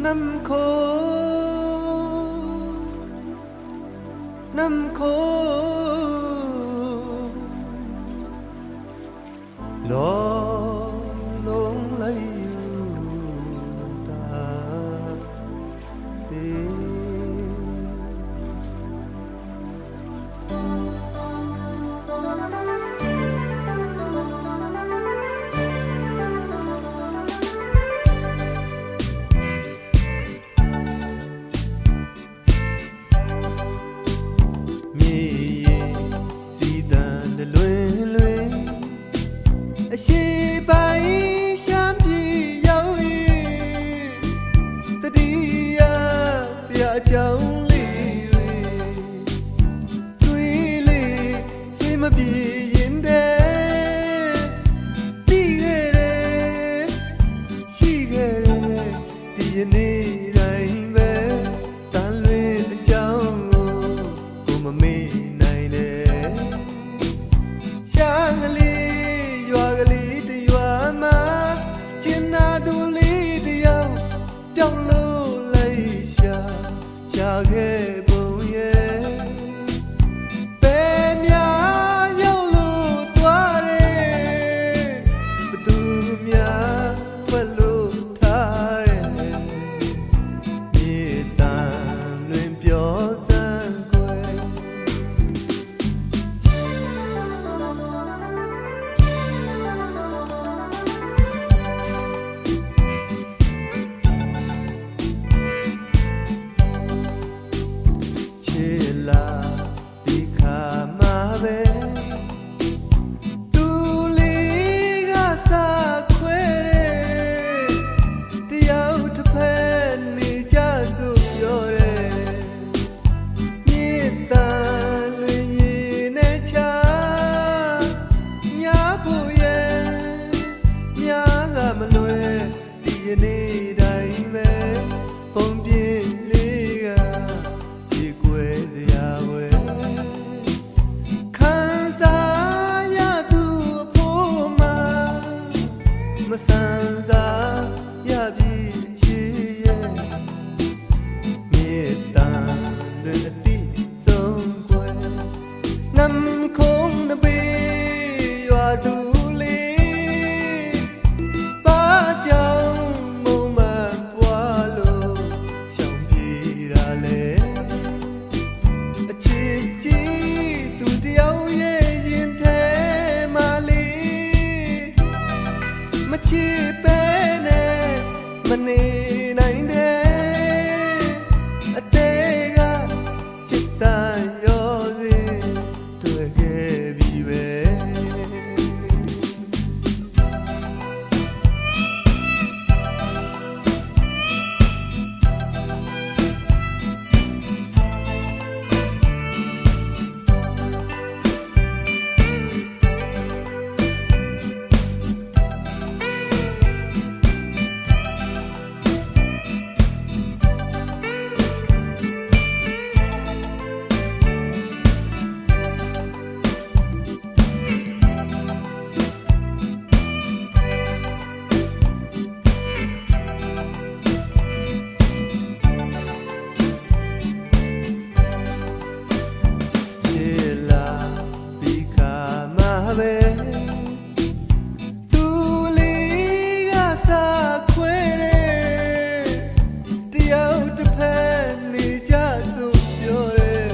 น้ำโคลอยลงไหลอยู่ตาเสีကြောင်းလေးတွေလေးစိတ်မပြေရင်တည်းတည်ခဲ့တယ်ရှိခဲ့တယ်ဒီယနေ့တိုင်းပဲတန်လွင်အကြောင်းကိုမမေ့နိုင်နဲ့ရှာကလေးရွာကလေးတရွာမှာကျင်နာသူလေးတယောက်ပြောင်းလို့လိုက်ရှာခဲ့ပုံရဲ့ဘယ်များရောက်လို့သွားတယ်ဘသူများဖွက်လို့ထားတယ်မြေတန်လွင်ပြောစမ်းကွယ်ယနေ့တိုင်းပဲပုံပြင်းလေးကချီကွယ်စရာဝဲခံစားရသူအဖို့မှာမဆန်းစားရပြီချီရဲ့မြေတန်တွေအတိဆုံးကွယ်နမ်ခုံးနဘေးရွာသူမချစ်ပဲနဲ့မနေနိုင်တဲ့အတဲကချစ်တန်ရောစေတွေ့ခဲ့ပြီပဲသူလေးကသာခွဲတယ်တယောက်တစ်ဖက်နေကြစို့ပြောတယ်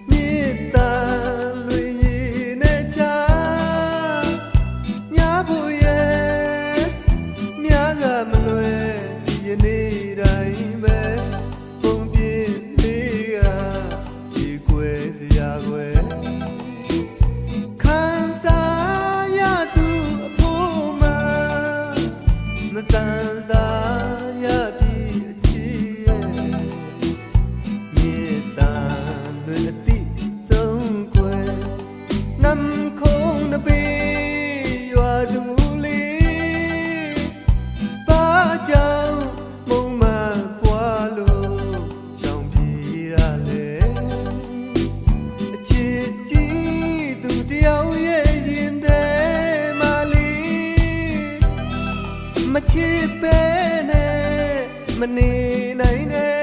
မြေတန်လွင်ရည်နဲ့ချာညာဖို့ရဲ့မြားကမလွယ်ယနေ့တိုင်းပဲပုံပြင်းလေးကဒီကွယ်စရာကွယ်မဆန်းစားရပြီအချီရဲ့မြေတန်တွေအတိဆုံးကွယ်နမ်ခုံးနဘေးရွာသူလေးပါကြောင်မုံမပွားလို့ချောင်ပြေးရလေအချစ်ကြီးသူတယောက်ရဲ့ရင်ထဲမှာလေးမချစ်ပဲနဲ့ မနေနိုင်နဲ့